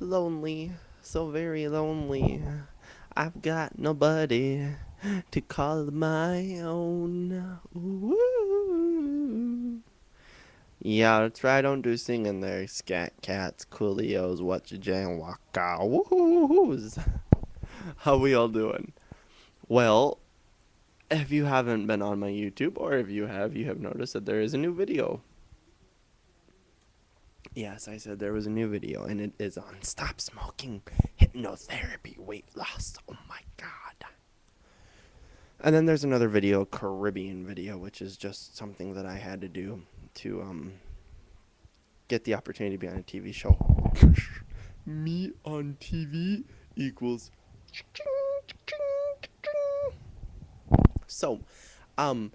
Lonely, so very lonely. I've got nobody to call my own. Ooh. Yeah, that's right. I don't do singing there. Scat cats, coolios, what you jam, waka, woohoos. How we all doing? Well, if you haven't been on my YouTube, or if you have noticed that there is a new video. Yes, I said there was a new video, and it is on stop smoking, hypnotherapy, weight loss. Oh my god. And then there's another video, Caribbean video, which is just something that I had to do to get the opportunity to be on a TV show. Me on TV equals. So, um,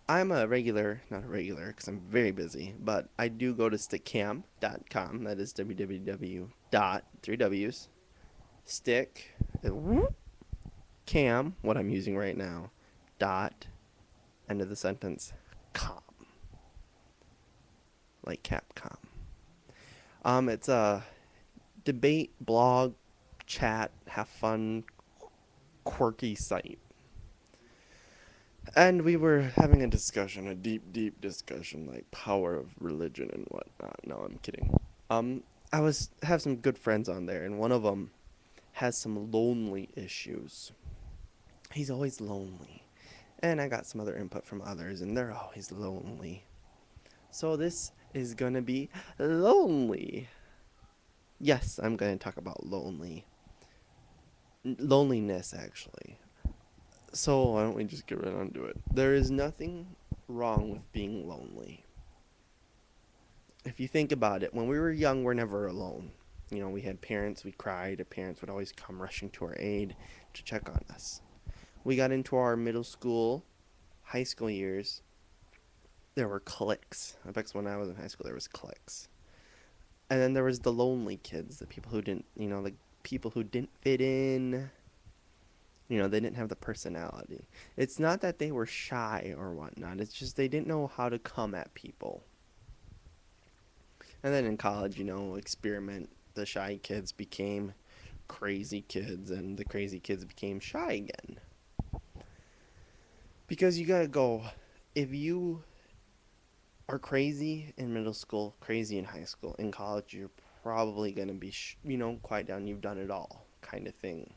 I'm a regular, not a regular, because I'm very busy, but I do go to stickcam.com. That is www dot three W's stick cam, what I'm using right now, dot end of the sentence com, like Capcom. It's a debate, blog, chat, have fun, quirky site. And we were having a discussion, a deep discussion, like power of religion and whatnot. No, I'm kidding. Um, I was have some good friends on there, and one of them has some lonely issues. He's always lonely, and I got some other input from others, and they're always lonely. So this is gonna be lonely. Yes, I'm gonna talk about loneliness actually. So why don't we just get right onto it? There is nothing wrong with being lonely. If you think about it, when we were young, we're never alone. You know, we had parents, we cried, our parents would always come rushing to our aid to check on us. We got into our middle school, high school years, there were cliques. I bet when I was in high school, there was cliques. And then there was the lonely kids, the people who didn't, the people who didn't fit in. They didn't have the personality. It's not that they were shy or whatnot. It's just they didn't know how to come at people. And then in college, experiment. The shy kids became crazy kids, and the crazy kids became shy again. Because you gotta go, if you are crazy in middle school, crazy in high school, in college, you're probably gonna be, quiet down, you've done it all kind of thing.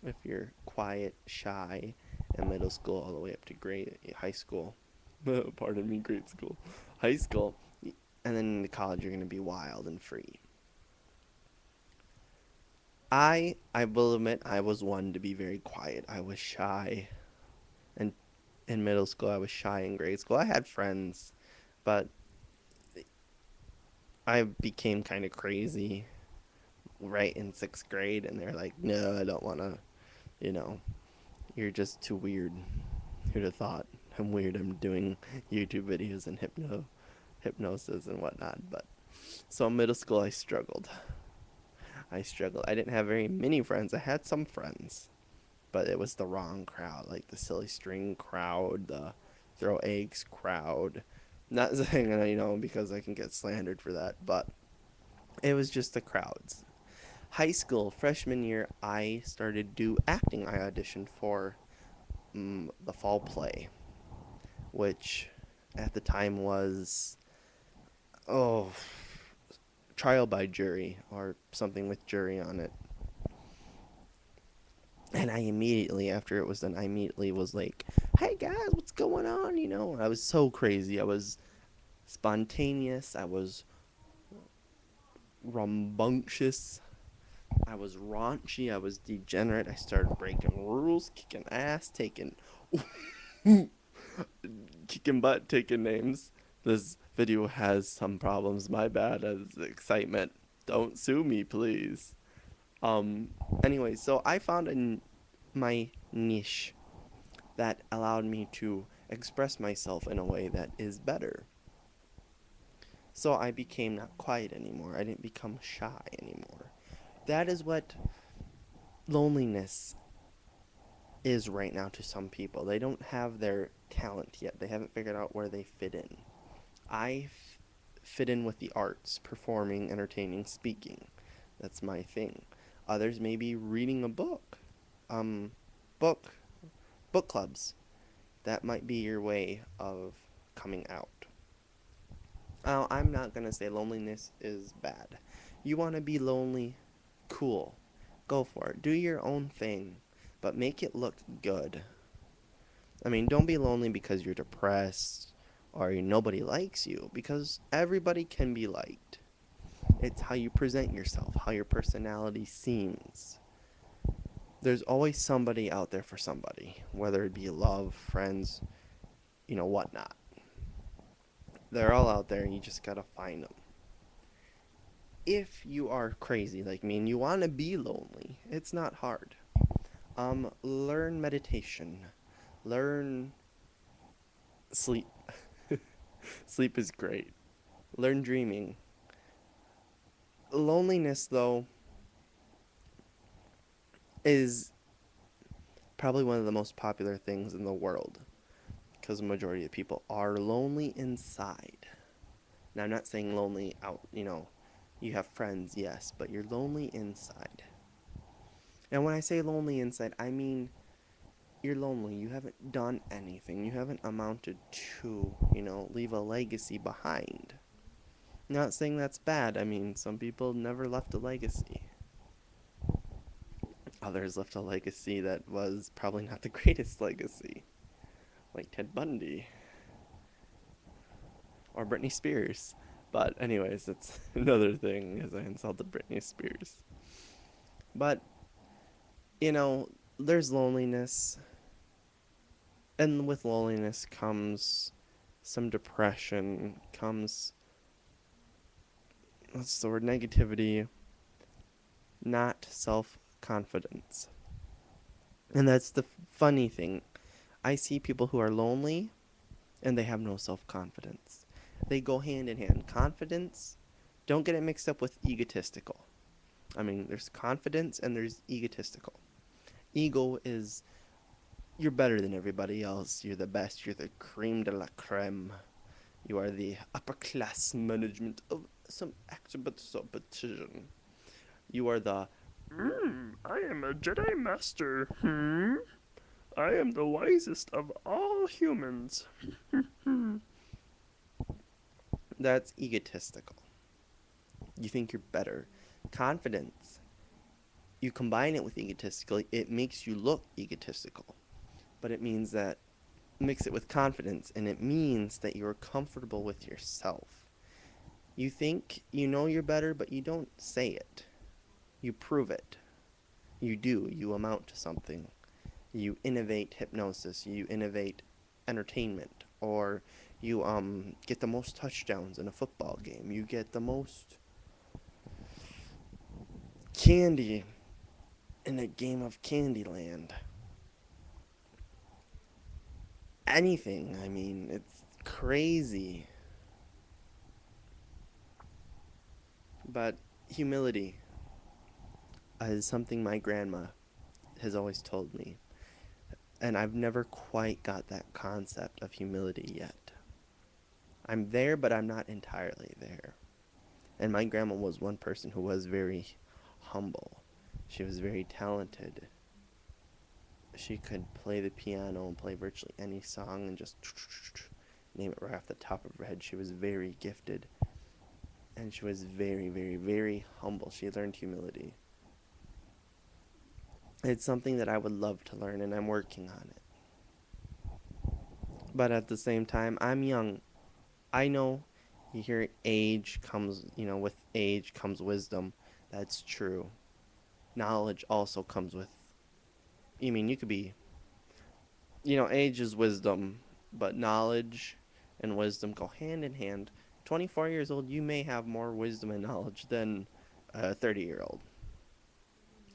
If you're quiet, shy in middle school all the way up to high school, pardon me, grade school, high school, and then in college you're gonna be wild and free. I will admit I was one to be very quiet. I was shy, and in middle school I was shy in grade school. I had friends, but I became kind of crazy right in sixth grade, and they're like, "No, I don't want to. You know, you're just too weird. Who'd have thought I'm weird? I'm doing YouTube videos and hypnosis and whatnot." But so in middle school, I struggled. I struggled. I didn't have very many friends. I had some friends, but it was the wrong crowd, like the silly string crowd, the throw eggs crowd. Not saying because I can get slandered for that, but it was just the crowds. High school freshman year, I started do acting. I auditioned for the fall play, which at the time was oh trial by jury or something with jury on it. And I immediately, after it was done, I immediately was like, "Hey guys, what's going on?" I was so crazy. I was spontaneous. I was rambunctious. I was raunchy. I was degenerate. I started breaking rules, kicking ass, kicking butt, taking names. This video has some problems. My bad. As excitement. Don't sue me, please. Um. Anyway, so I found my niche that allowed me to express myself in a way that is better. So I became not quiet anymore. I didn't become shy anymore. That is what loneliness is right now to some people. They don't have their talent yet. They haven't figured out where they fit in. I fit in with the arts, performing, entertaining, speaking. That's my thing. Others may be reading a book. Um, book book clubs. That might be your way of coming out. I'm not gonna say loneliness is bad. You want to be lonely? Cool. Go for it. Do your own thing, but make it look good. I mean, don't be lonely because you're depressed or nobody likes you, because everybody can be liked. It's how you present yourself, how your personality seems. There's always somebody out there for somebody, whether it be love, friends, whatnot. They're all out there, and you just gotta find them. If you are crazy like me and you want to be lonely, it's not hard. Learn meditation. Learn sleep. Sleep is great. Learn dreaming. Loneliness, though, is probably one of the most popular things in the world because the majority of people are lonely inside. Now, I'm not saying lonely out, you have friends, yes, but you're lonely inside. And when I say lonely inside, I mean you're lonely. You haven't done anything. You haven't amounted to, leave a legacy behind. Not saying that's bad. I mean, some people never left a legacy. Others left a legacy that was probably not the greatest legacy, like Ted Bundy or Britney Spears. But anyways, that's another thing, as I insulted Britney Spears. But, you know, there's loneliness, and with loneliness comes some depression, comes, what's the word, negativity, not self-confidence. And that's the funny thing. I see people who are lonely and they have no self-confidence. They go hand in hand. Confidence, don't get it mixed up with egotistical. I mean, there's confidence and there's egotistical. Ego is you're better than everybody else. You're the best. You're the creme de la creme. You are the upper class management of some competition. You are the I am a Jedi Master. I am the wisest of all humans. That's egotistical. You think you're better. Confidence, you combine it with egotistical, it makes you look egotistical. But it means that, mix it with confidence, and it means that you're comfortable with yourself. You think you know you're better, but you don't say it. You prove it. You do. You amount to something. You innovate hypnosis. You innovate entertainment. Or you get the most touchdowns in a football game. You get the most candy in a game of Candyland. Anything. I mean, it's crazy. But humility is something my grandma has always told me. And I've never quite got that concept of humility yet. I'm there, but I'm not entirely there. And my grandma was one person who was very humble. She was very talented. She could play the piano and play virtually any song and just name it right off the top of her head. She was very gifted. And she was very, very, very humble. She learned humility. It's something that I would love to learn, and I'm working on it. But at the same time, I'm young. I know you hear age comes, with age comes wisdom. That's true. Knowledge also comes with, you could be, age is wisdom, but knowledge and wisdom go hand in hand. 24 years old, you may have more wisdom and knowledge than a 30-year-old.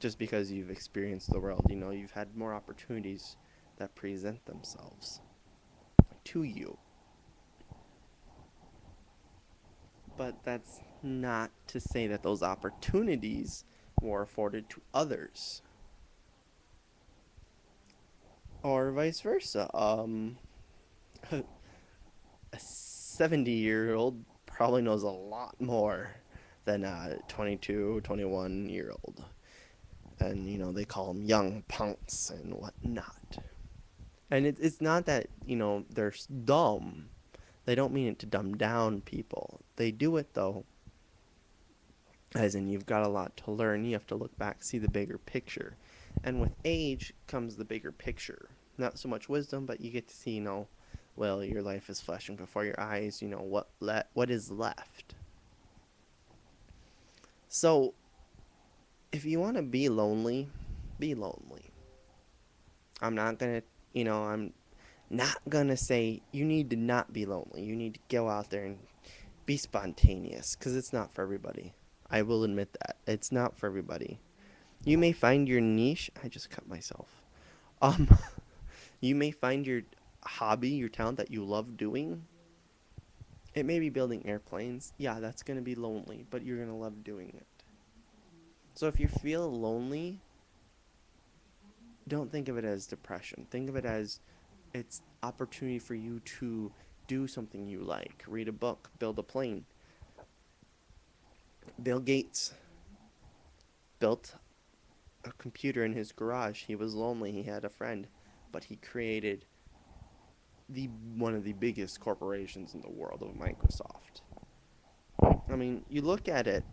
Just because you've experienced the world, you've had more opportunities that present themselves to you. But that's not to say that those opportunities were afforded to others. Or vice versa. A 70-year-old probably knows a lot more than a 22, 21-year old. And, they call them young punks and whatnot. And it's not that, they're dumb. They don't mean it to dumb down people. They do it, though, as in you've got a lot to learn. You have to look back, see the bigger picture. And with age comes the bigger picture. Not so much wisdom, but you get to see, well, your life is flashing before your eyes, what is left. So, if you want to be lonely, be lonely. I'm not going to, I'm not going to say you need to not be lonely. You need to go out there and be spontaneous, because it's not for everybody. I will admit that. It's not for everybody. You may find your niche. I just cut myself. Um, you may find your hobby, your talent that you love doing. It may be building airplanes. Yeah, that's going to be lonely, but you're going to love doing it. So if you feel lonely, don't think of it as depression. Think of it as it's opportunity for you to do something you like. Read a book, build a plane. Bill Gates built a computer in his garage. He was lonely. He had a friend, but he created one of the biggest corporations in the world of Microsoft. I mean, you look at it,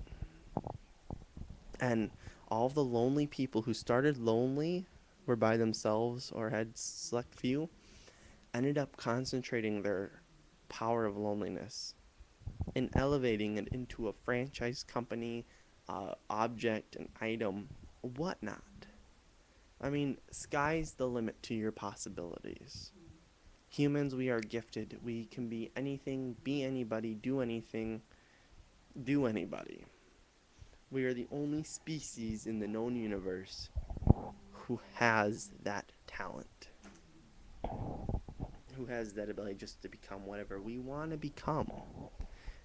and all of the lonely people who started lonely, were by themselves or had select few, ended up concentrating their power of loneliness and elevating it into a franchise company, object, an item, whatnot. I mean, sky's the limit to your possibilities. Humans, we are gifted. We can be anything, be anybody, do anything, do anybody. We are the only species in the known universe who has that talent. Who has that ability just to become whatever we want to become.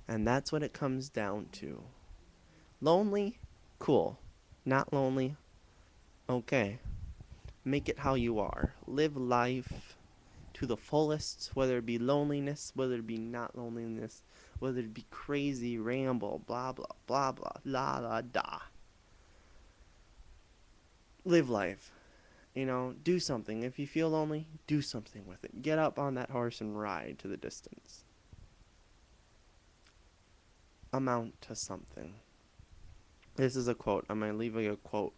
And that's what it comes down to. Lonely? Cool. Not lonely? Okay. Make it how you are. Live life to the fullest, whether it be loneliness, whether it be not loneliness, whether it be crazy, ramble, blah, blah, blah, blah, la, la, da. Live life. Do something. If you feel lonely, do something with it. Get up on that horse and ride to the distance. Amount to something. This is a quote. I'm going to leave you a quote.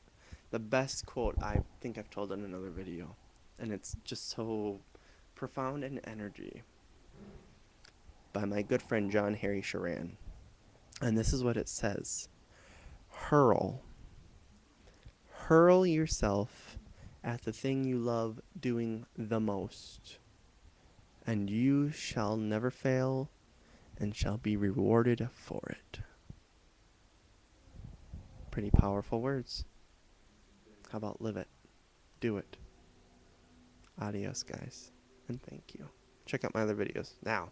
The best quote I think I've told in another video. And it's just so profound in energy. By my good friend John Harry Sharan. And this is what it says. Hurl yourself at the thing you love doing the most, and you shall never fail and shall be rewarded for it. Pretty powerful words. How about live it? Do it. Adios, guys, and thank you. Check out my other videos now.